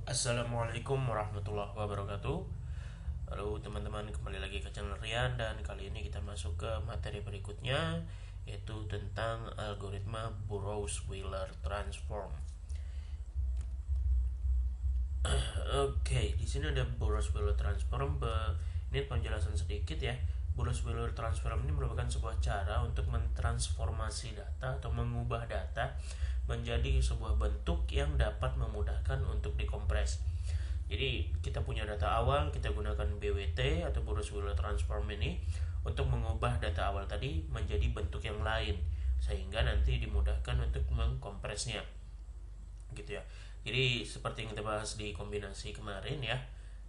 Assalamualaikum warahmatullahi wabarakatuh. Halo teman-teman, kembali lagi ke channel Rian, dan kali ini kita masuk ke materi berikutnya, yaitu tentang algoritma Burrows-Wheeler transform. Oke, di sini ada Burrows-Wheeler transform. Ini penjelasan sedikit ya. Burrows-Wheeler transform ini merupakan sebuah cara untuk mentransformasi data atau mengubah data menjadi sebuah bentuk yang dapat memudahkan untuk dikompres. Jadi kita punya data awal, kita gunakan BWT atau Burrows-Wheeler transform ini untuk mengubah data awal tadi menjadi bentuk yang lain, sehingga nanti dimudahkan untuk mengkompresnya, gitu ya. Jadi seperti yang kita bahas di kombinasi kemarin ya,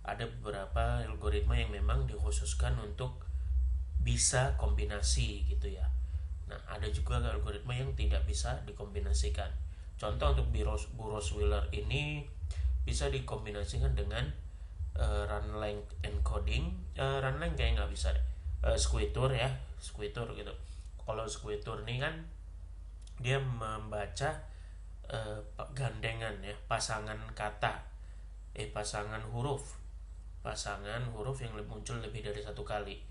ada beberapa algoritma yang memang dikhususkan untuk bisa kombinasi gitu ya. Nah, ada juga algoritma yang tidak bisa dikombinasikan. Contoh untuk Burrows-Wheeler ini bisa dikombinasikan dengan run length encoding. Run length kayak nggak bisa deh. Squator ya, Squator gitu. Kalau Squator ini kan dia membaca gandengan ya, pasangan kata, pasangan huruf yang muncul lebih dari satu kali.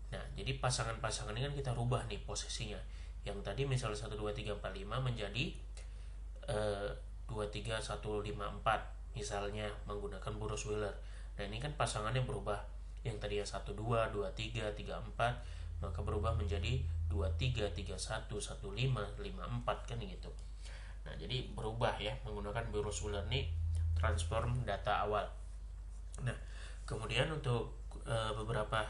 Nah, jadi pasangan-pasangan ini kan kita rubah nih posisinya. Yang tadi misalnya 1 2 3 4 5 menjadi 2 3 1 5 4 misalnya menggunakan Burrows-Wheeler. Nah, ini kan pasangannya berubah. Yang tadinya 1 2 2 3 3 4 maka berubah menjadi 2 3 3 1 1 5 5 4 kan gitu. Nah, jadi berubah ya menggunakan Burrows-Wheeler ini transform data awal. Nah, kemudian untuk beberapa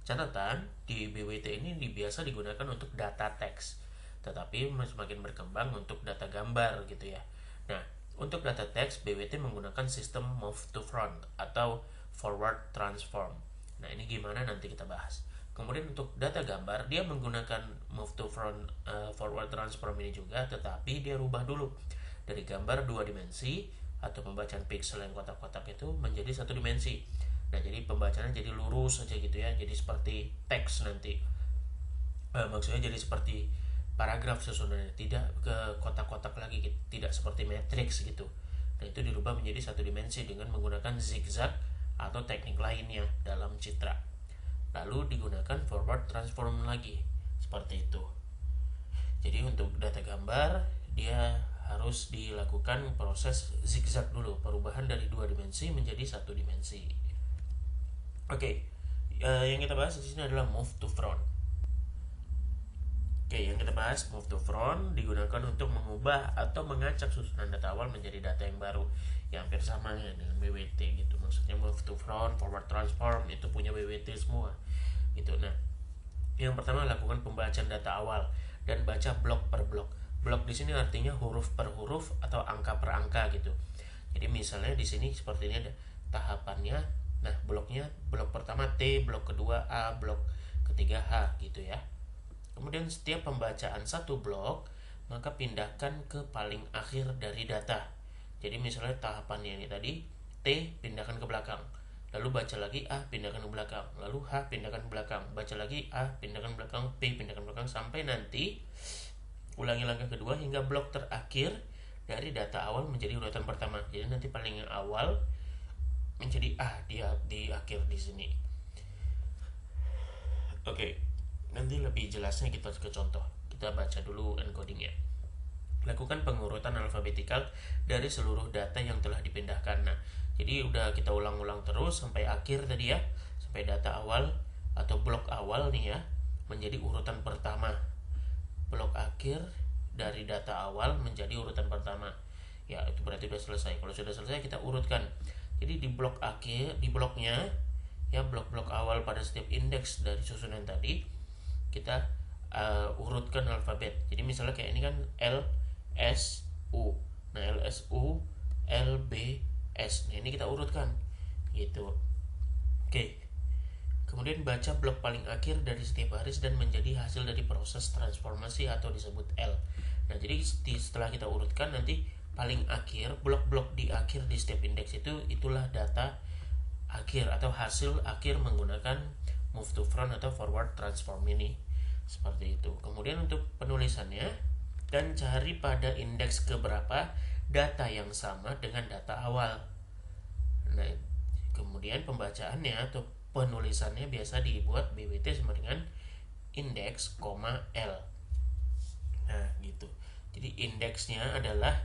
catatan di BWT ini biasa digunakan untuk data teks, tetapi semakin berkembang untuk data gambar gitu ya. Nah, untuk data teks BWT menggunakan sistem move to front atau forward transform. Nah, ini gimana nanti kita bahas. Kemudian untuk data gambar dia menggunakan move to front forward transform ini juga, tetapi dia rubah dulu dari gambar 2 dimensi atau pembacaan pixel yang kotak-kotak itu menjadi 1 dimensi. Nah, jadi pembacaannya jadi lurus saja gitu ya, jadi seperti teks nanti. Maksudnya jadi seperti paragraf susunannya, tidak ke kotak-kotak lagi, tidak seperti matrix gitu. Nah, itu dirubah menjadi 1 dimensi dengan menggunakan zigzag atau teknik lainnya dalam citra. Lalu digunakan forward transform lagi, seperti itu. Jadi untuk data gambar dia harus dilakukan proses zigzag dulu, perubahan dari 2 dimensi menjadi 1 dimensi. Oke, yang kita bahas di sini adalah move to front. Oke, yang kita bahas move to front digunakan untuk mengubah atau mengacak susunan data awal menjadi data yang baru, yang hampir sama ya dengan BWT gitu. Maksudnya move to front, forward transform itu punya BWT semua gitu. Nah, yang pertama lakukan pembacaan data awal dan baca blok per blok. Blok di sini artinya huruf per huruf atau angka per angka gitu. Jadi misalnya di sini seperti ini ada tahapannya. Nah, blok pertama T, blok kedua A, blok ketiga H gitu ya. Kemudian setiap pembacaan satu blok maka pindahkan ke paling akhir dari data. Jadi misalnya tahapannya ini tadi T pindahkan ke belakang, lalu baca lagi A pindahkan ke belakang, lalu H pindahkan ke belakang, baca lagi A pindahkan ke belakang, P pindahkan ke belakang, sampai nanti ulangi langkah kedua hingga blok terakhir dari data awal menjadi urutan pertama. Jadi nanti paling awal menjadi A di akhir di sini. Oke, nanti lebih jelasnya kita ke contoh. Kita baca dulu encodingnya. Lakukan pengurutan alfabetikal dari seluruh data yang telah dipindahkan. Nah, jadi udah kita ulang-ulang terus sampai akhir tadi ya, sampai data awal atau blok awal nih ya menjadi urutan pertama. Blok akhir dari data awal menjadi urutan pertama. Ya, itu berarti sudah selesai. Kalau sudah selesai kita urutkan. Jadi di blok akhir, di bloknya ya, blok-blok awal pada setiap indeks dari susunan tadi kita urutkan alfabet. Jadi misalnya kayak ini kan L S U. Nah, L S U L B S. Nah, ini kita urutkan gitu. Oke. Kemudian baca blok paling akhir dari setiap baris dan menjadi hasil dari proses transformasi atau disebut L. Nah, jadi setelah kita urutkan nanti paling akhir, blok-blok di akhir di setiap indeks itulah data akhir atau hasil akhir menggunakan move to front atau forward transform ini. Seperti itu. Kemudian untuk penulisannya, dan cari pada indeks keberapa data yang sama dengan data awal. Nah, kemudian pembacaannya atau penulisannya biasa dibuat BWT sama dengan indeks, L. Nah, gitu. Jadi indeksnya adalah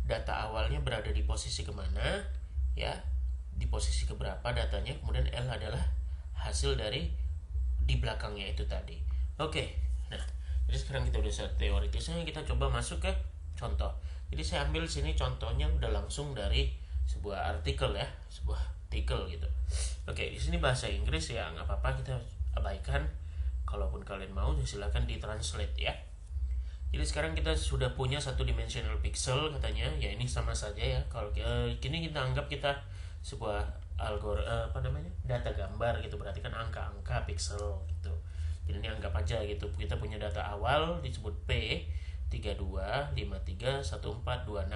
data awalnya berada di posisi kemana, ya, di posisi keberapa datanya, kemudian L adalah hasil dari di belakangnya itu tadi. Oke, nah, jadi sekarang kita udah selesai teoritisnya, kita coba masuk ke contoh. Jadi saya ambil sini contohnya udah langsung dari sebuah artikel ya, sebuah artikel gitu. Oke, di sini bahasa Inggris ya, nggak apa-apa, kita abaikan. Kalaupun kalian mau, silakan ditranslate ya. Jadi sekarang kita sudah punya satu dimensional pixel katanya, ya ini sama saja ya. Kalau kini kita anggap kita sebuah data gambar gitu, berarti kan angka-angka pixel gitu. Jadi ini anggap aja gitu, kita punya data awal disebut P 32531426.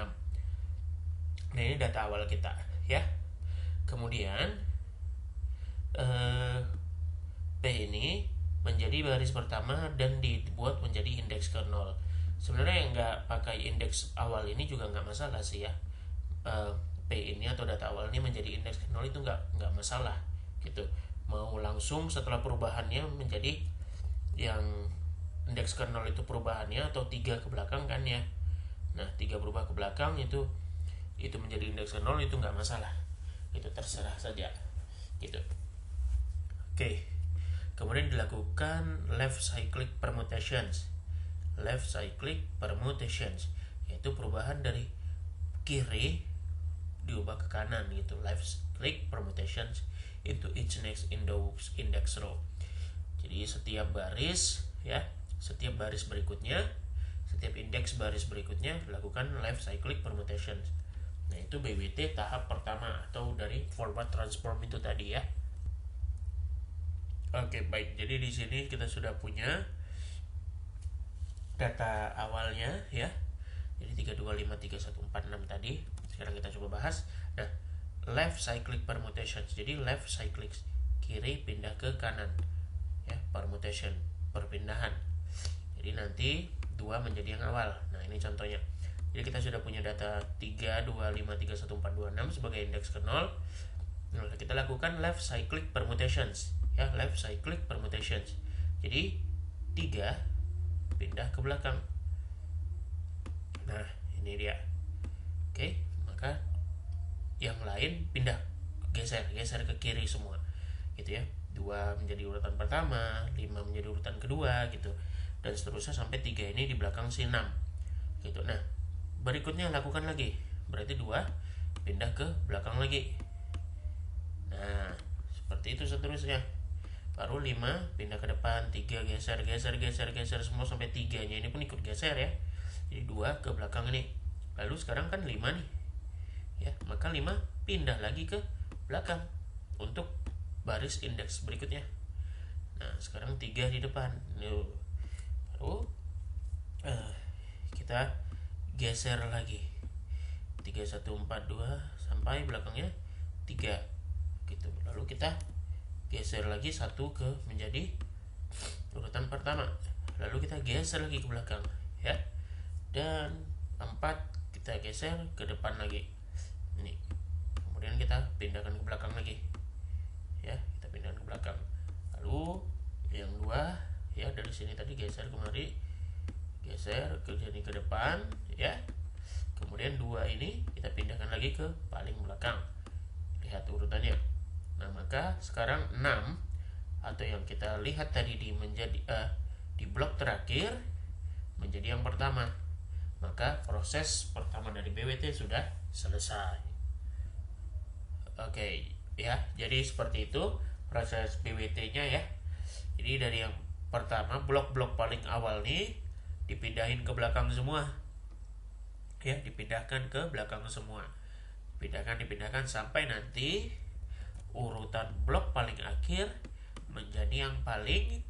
Nah ini data awal kita ya. Kemudian P ini menjadi baris pertama dan dibuat menjadi indeks ke 0. Sebenarnya yang nggak pakai indeks awal ini juga nggak masalah sih ya. P ini atau data awal ini menjadi indeks ke 0 itu nggak masalah gitu. Mau langsung setelah perubahannya menjadi yang indeks ke 0 itu perubahannya atau 3 ke belakang kan ya. Nah 3 berubah ke belakang itu menjadi indeks ke 0 itu nggak masalah. Itu terserah saja gitu. Oke. Kemudian dilakukan left cyclic permutations, yaitu perubahan dari kiri diubah ke kanan gitu. Left cyclic permutations into each next index row. Jadi setiap baris ya, setiap baris berikutnya, setiap indeks baris berikutnya dilakukan left cyclic permutations. Nah itu BWT tahap pertama atau dari forward transform itu tadi ya. Oke, baik. Jadi di sini kita sudah punya data awalnya ya. Jadi 32531446 tadi. Sekarang kita coba bahas. Nah, left cyclic permutations. Jadi left cyclic kiri pindah ke kanan. Ya, permutation, perpindahan. Jadi nanti 2 menjadi yang awal. Nah, ini contohnya. Jadi kita sudah punya data 32531426 sebagai indeks ke 0. Nah, kita lakukan left cyclic permutations. Ya, left cyclic permutations. Jadi 3 pindah ke belakang. Nah, ini dia. Oke, maka yang lain pindah, geser ke kiri semua. Gitu ya. 2 menjadi urutan pertama, 5 menjadi urutan kedua gitu. Dan seterusnya sampai 3 ini di belakang si 6. Gitu. Nah, berikutnya lakukan lagi. Berarti 2 pindah ke belakang lagi. Nah, seperti itu seterusnya. Baru 5 pindah ke depan, 3 geser semua sampai 3-nya ini pun ikut geser ya. Jadi 2 ke belakang ini. Lalu sekarang kan 5 nih. Ya, maka 5 pindah lagi ke belakang untuk baris indeks berikutnya. Nah, sekarang 3 di depan. Baru kita geser lagi. 3142 sampai belakangnya 3 gitu. Lalu kita geser lagi 1 ke menjadi urutan pertama, lalu kita geser lagi ke belakang ya, dan 4 kita geser ke depan lagi ini, kemudian kita pindahkan ke belakang lagi ya, kita pindahkan ke belakang. Lalu yang 2 ya, dari sini tadi geser kemari, geser ke jadi ke depan ya, kemudian 2 ini kita pindahkan lagi ke paling belakang. Lihat urutannya. Nah, maka sekarang 6 atau yang kita lihat tadi di blok terakhir menjadi yang pertama. Maka proses pertama dari BWT sudah selesai. Oke, ya. Jadi seperti itu proses BWT-nya ya. Jadi dari yang pertama, blok-blok paling awal nih dipindahin ke belakang semua. Ya, dipindahkan ke belakang semua. Dipindahkan sampai nanti urutan blok paling akhir menjadi yang paling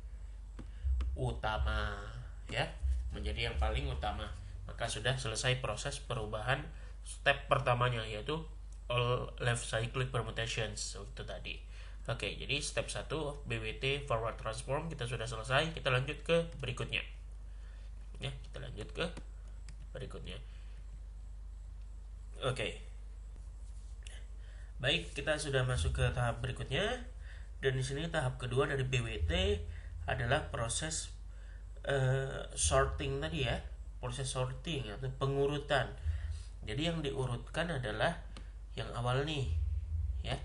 utama ya, menjadi yang paling utama. Maka sudah selesai proses perubahan step pertamanya, yaitu all left cyclic permutations itu tadi. Oke, jadi step 1 BWT forward transform kita sudah selesai. Kita lanjut ke berikutnya ya, kita lanjut ke berikutnya. Oke. Baik, kita sudah masuk ke tahap berikutnya. Dan di sini tahap kedua dari BWT adalah proses sorting tadi ya, proses sorting atau pengurutan. Jadi yang diurutkan adalah yang awal nih, ya,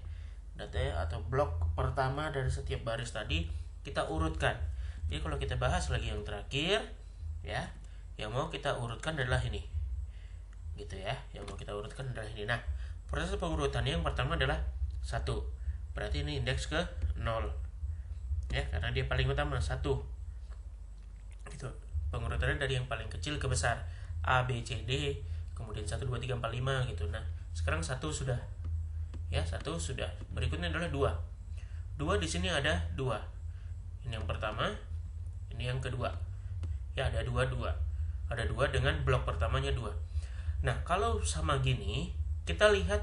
data atau blok pertama dari setiap baris tadi kita urutkan. Jadi kalau kita bahas lagi yang terakhir, ya, yang mau kita urutkan adalah ini, gitu ya. Yang mau kita urutkan adalah ini. Nah, proses pengurutannya yang pertama adalah 1. Berarti ini indeks ke 0. Ya, karena dia paling utama 1. Gitu. Pengurutannya dari yang paling kecil ke besar. A, B, C, D, kemudian 1, 2, 3, 4, 5 gitu. Nah, sekarang 1 sudah. Ya, 1 sudah. Berikutnya adalah 2. 2 di sini ada 2. Ini yang pertama, ini yang kedua. Ya, ada 2, 2. Ada 2 dengan blok pertamanya 2. Nah, kalau sama gini, kita lihat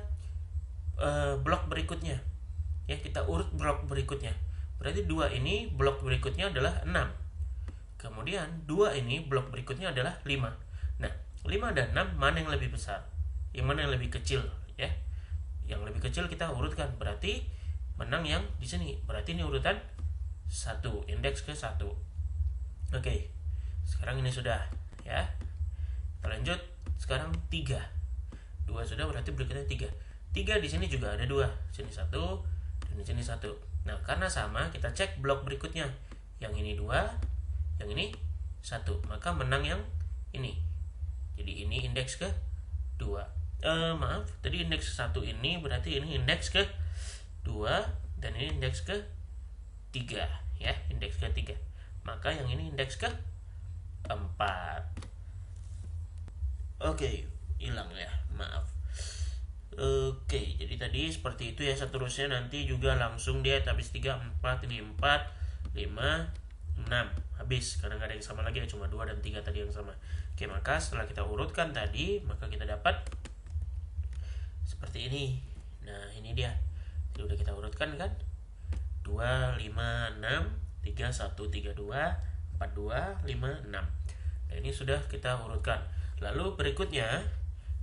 blok berikutnya. Ya, kita urut blok berikutnya. Berarti 2 ini blok berikutnya adalah 6. Kemudian 2 ini blok berikutnya adalah 5. Nah, 5 dan 6 mana yang lebih besar? Yang mana yang lebih kecil, ya? Yang lebih kecil kita urutkan. Berarti menang yang di sini. Berarti ini urutan 1, indeks ke 1. Oke. Sekarang ini sudah, ya. Kita lanjut. Sekarang 3. 2 sudah, berarti berikutnya 3. 3 di sini juga ada 2. Sini 1 dan di sini 1. Nah, karena sama, kita cek blok berikutnya. Yang ini 2, yang ini 1. Maka menang yang ini. Jadi ini indeks ke 2. Maaf, tadi indeks 1 ini berarti ini indeks ke 2 dan ini indeks ke 3, ya, indeks ke 3. Maka yang ini indeks ke 4. Oke, hilang ya, maaf. Oke, jadi tadi seperti itu ya. Seterusnya nanti juga langsung dia habis 3, 4, ini 4, 5, 6. Habis, karena nggak ada yang sama lagi, cuma 2 dan 3 tadi yang sama. Oke, maka setelah kita urutkan tadi, maka kita dapat seperti ini. Nah, ini dia. Jadi udah kita urutkan kan? 2, 5, 6, 3, 1, 3, 2, 4, 2, 5, 6. Nah, ini sudah kita urutkan. Lalu berikutnya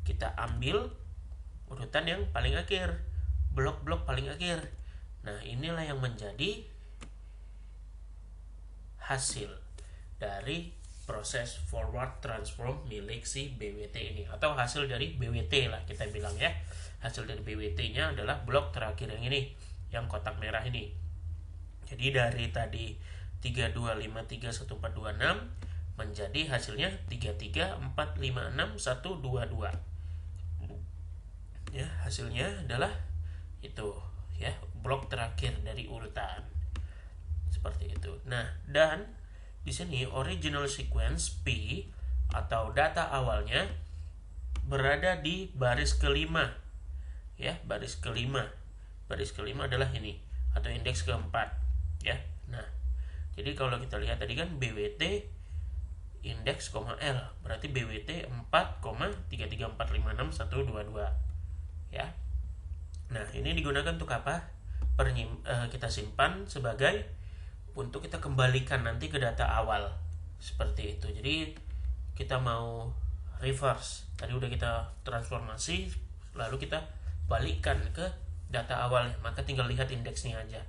kita ambil urutan yang paling akhir, blok-blok paling akhir. Nah, inilah yang menjadi hasil dari proses forward transform milik si BWT ini, atau hasil dari BWT lah kita bilang ya. Hasil dari BWT-nya adalah blok terakhir yang ini, yang kotak merah ini. Jadi dari tadi 3, 2, 5, 3, 1, 4, 2, 6 menjadi hasilnya 3, 3, 4, 5, 6, 1, 2, 2. Ya, hasilnya adalah itu ya, blok terakhir dari urutan. Seperti itu. Nah, dan di sini original sequence P atau data awalnya berada di baris kelima. Ya, baris kelima. Baris kelima adalah ini atau indeks keempat, ya. Nah, jadi kalau kita lihat tadi kan BWT indeks, L, berarti BWT 4, 3, 3, 4, 5, 6, 1, 2, 2. Ya. Nah, ini digunakan untuk apa? Kita simpan sebagai untuk kita kembalikan nanti ke data awal. Seperti itu. Jadi kita mau reverse. Tadi udah kita transformasi, lalu kita balikkan ke data awal. Maka tinggal lihat indeksnya aja.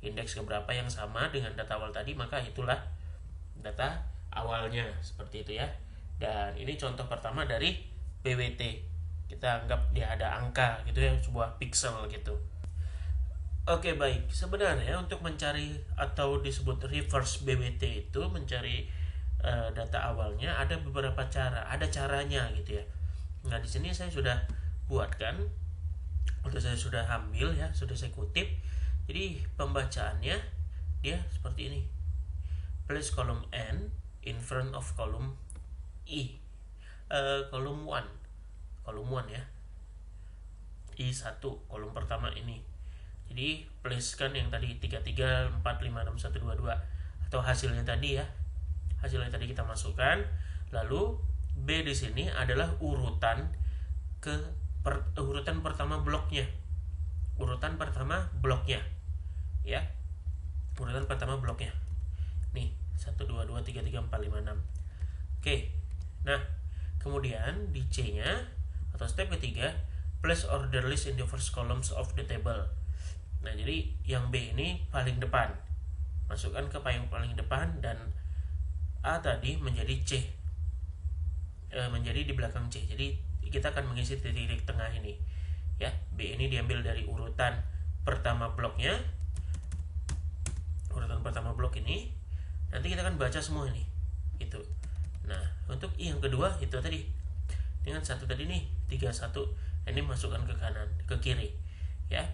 Indeks keberapa yang sama dengan data awal tadi, maka itulah data awalnya. Seperti itu ya. Dan ini contoh pertama dari BWT. Kita anggap dia ada angka gitu ya, sebuah pixel gitu. Oke, baik. Sebenarnya untuk mencari atau disebut reverse BWT itu mencari data awalnya ada beberapa cara, ada caranya gitu ya. Nah, di sini saya sudah buatkan, atau saya sudah ambil ya, sudah saya kutip. Jadi pembacaannya dia seperti ini. Place column N in front of column E. Column 1. Kolom 1 ya, I1, kolom pertama ini. Jadi place kan yang tadi 3, 3, 4, 5, 6, 1, 2, 2 atau hasilnya tadi ya. Hasilnya tadi kita masukkan. Lalu B di sini adalah urutan urutan pertama bloknya. Urutan pertama bloknya. Ya. Urutan pertama bloknya. Nih, 1, 2, 2, 3, 3, 4, 5, 6. Oke. Nah, kemudian di C-nya atau step ketiga, place order list in the first columns of the table. Nah, jadi yang B ini paling depan, masukkan ke yang paling depan, dan A tadi menjadi C, menjadi di belakang C. Jadi kita akan mengisi titik tengah ini ya. B ini diambil dari urutan pertama bloknya, urutan pertama blok ini. Nanti kita akan baca semua ini itu. Nah, untuk I yang kedua itu tadi dengan 1 tadi nih 31, ini masukkan ke kanan, ke kiri ya.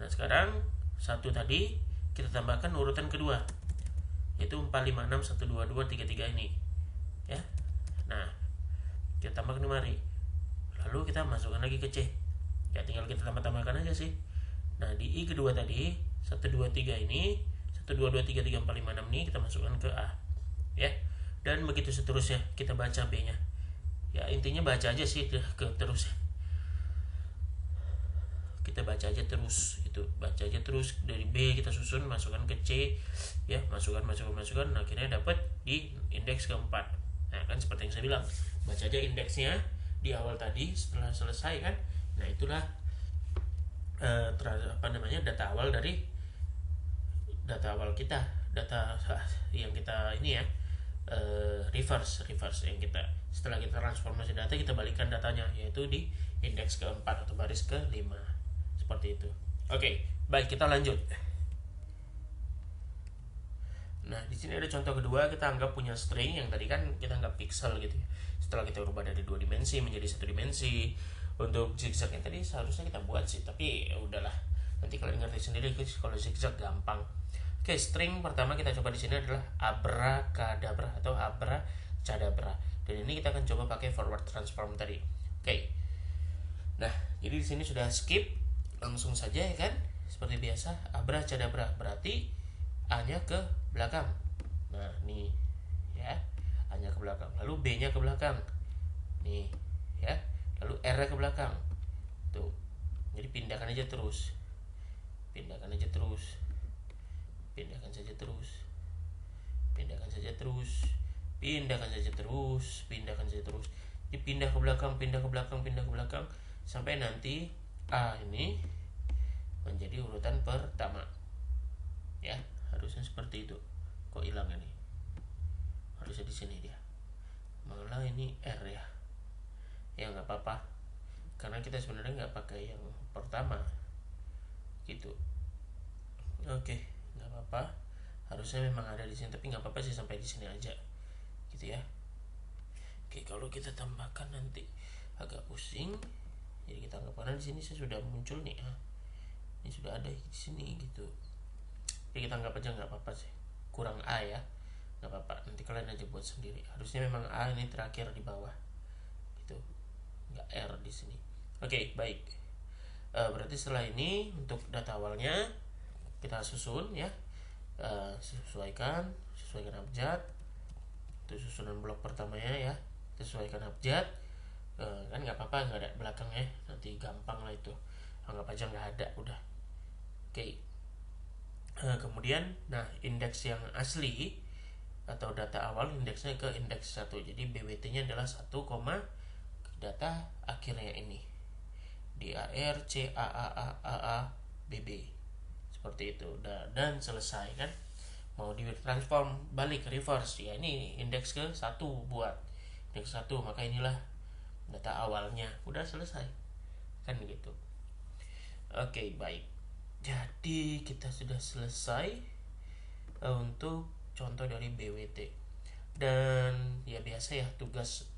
Nah, sekarang 1 tadi kita tambahkan urutan kedua, yaitu 456 122 33 ini ya. Nah, kita tambahkan kemari, lalu kita masukkan lagi ke C ya, tinggal kita tambahkan aja sih. Nah, di I kedua tadi 1 2 3 ini, 1 2 2 3 3 4 5 6 ini kita masukkan ke A ya, dan begitu seterusnya. Kita baca B nya ya, intinya baca aja sih ke terus. Kita baca aja terus, itu baca aja terus dari B kita susun, masukkan ke C ya, masukkan, akhirnya dapat di indeks keempat. Nah, kan seperti yang saya bilang, baca aja indeksnya di awal tadi setelah selesai kan. Nah, itulah data awal dari data awal kita, data yang kita ini ya, reverse yang kita setelah kita transformasi data, kita balikan datanya, yaitu di indeks keempat atau baris ke-5 seperti itu. Oke, baik, kita lanjut. Nah, di sini ada contoh kedua. Kita anggap punya string yang tadi kan kita anggap pixel gitu ya. Setelah kita ubah dari 2 dimensi menjadi 1 dimensi. Untuk zigzag yang tadi seharusnya kita buat sih, tapi ya udahlah. Nanti kalian ngerti sendiri kalau zigzag gampang. Oke, string pertama kita coba di sini adalah abracadabra atau abracadabra. Dan ini kita akan coba pakai forward transform tadi. Oke. Nah, jadi di sini sudah skip, langsung saja ya kan, seperti biasa. Abracadabra berarti A-nya ke belakang. Nah, nih ya, A-nya ke belakang, lalu B-nya ke belakang nih ya, lalu R-nya ke belakang tuh. Jadi pindahkan saja terus, pindahkan saja terus, pindahkan saja terus, pindahkan saja terus, pindahkan saja terus, pindahkan saja terus. Jadi pindah ke belakang, pindah ke belakang, pindah ke belakang, sampai nanti A ini menjadi urutan pertama ya. Harusnya seperti itu. Kok hilang ini? Harusnya di sini dia. Malah ini R ya. Ya nggak apa-apa, karena kita sebenarnya nggak pakai yang pertama gitu. Oke, nggak apa-apa. Harusnya memang ada di sini, tapi nggak apa-apa sih, sampai di sini aja gitu ya. Oke, kalau kita tambahkan nanti agak pusing. Jadi kita anggap, karena di sini saya sudah muncul nih, ini sudah ada di sini gitu. Jadi kita anggap aja nggak apa-apa sih, kurang A ya, nggak apa-apa. Nanti kalian aja buat sendiri. Harusnya memang A ini terakhir di bawah gitu, nggak R di sini. Oke, baik. Berarti setelah ini untuk data awalnya kita susun ya, sesuaikan abjad. Itu susunan blok pertamanya ya, sesuaikan abjad. Kan nggak apa-apa nggak ada belakangnya, nanti gampang lah itu, anggap aja nggak ada udah. Oke. Kemudian nah, indeks yang asli atau data awal indeksnya ke indeks 1. Jadi BWT nya adalah 1, data akhirnya ini DAR CAA BB seperti itu. Dan selesai kan. Mau di transform balik reverse ya, ini indeks ke 1 buat indeks 1, maka inilah data awalnya, udah selesai kan gitu. Oke, baik. Jadi kita sudah selesai untuk contoh dari BWT. Dan ya biasa ya tugas.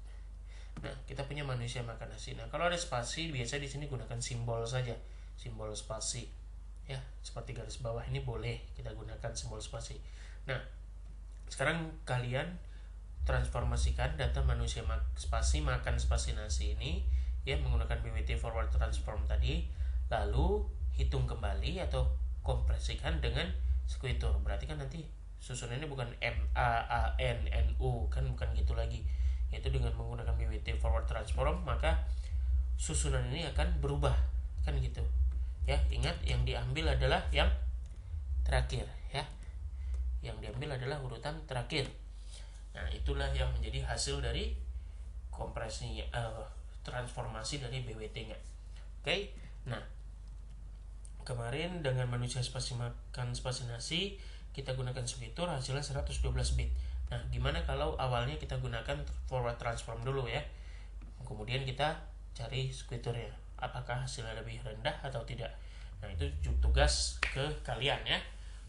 Nah, kita punya manusia makan nasi. Nah, kalau ada spasi biasa di sini gunakan simbol saja, simbol spasi ya, seperti garis bawah ini boleh kita gunakan simbol spasi. Nah, sekarang kalian transformasikan data manusia spasi makan spasi nasi ini ya menggunakan BWT forward transform tadi, lalu hitung kembali atau kompresikan dengan squator. Berarti kan nanti susunannya bukan MAANNU kan, bukan gitu lagi. Yaitu dengan menggunakan BWT forward transform, maka susunan ini akan berubah kan gitu ya. Ingat, yang diambil adalah yang terakhir ya, yang diambil adalah urutan terakhir. Nah, itulah yang menjadi hasil dari kompresinya, transformasi dari BWT-nya. Oke. Nah, kemarin dengan manusia spasi makan spasi nasi kita gunakan squidward, hasilnya 112 bit. Nah, gimana kalau awalnya kita gunakan forward transform dulu ya, kemudian kita cari squidwardnya, apakah hasilnya lebih rendah atau tidak. Nah, itu tugas ke kalian ya,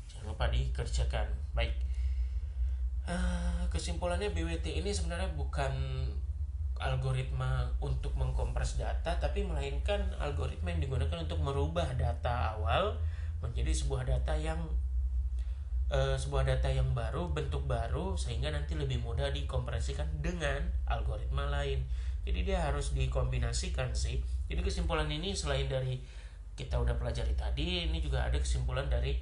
jangan lupa dikerjakan. Baik, kesimpulannya BWT ini sebenarnya bukan algoritma untuk mengkompres data, tapi melainkan algoritma yang digunakan untuk merubah data awal menjadi sebuah data yang baru, bentuk baru, sehingga nanti lebih mudah dikompresikan dengan algoritma lain. Jadi dia harus dikombinasikan sih. Jadi kesimpulan ini selain dari kita udah pelajari tadi, ini juga ada kesimpulan dari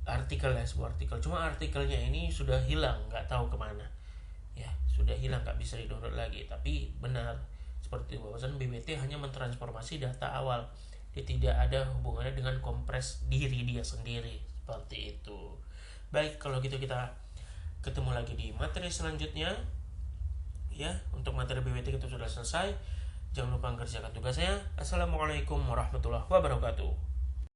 artikel ya, sebuah artikel. Cuma artikelnya ini sudah hilang, nggak tahu kemana. Ya, sudah hilang, nggak bisa di-download lagi. Tapi benar seperti bahwasan BBT hanya mentransformasi data awal. Dia tidak ada hubungannya dengan kompres diri dia sendiri, seperti itu. Baik, kalau gitu kita ketemu lagi di materi selanjutnya. Ya, untuk materi BBT kita sudah selesai. Jangan lupa mengerjakan tugasnya. Assalamualaikum warahmatullahi wabarakatuh.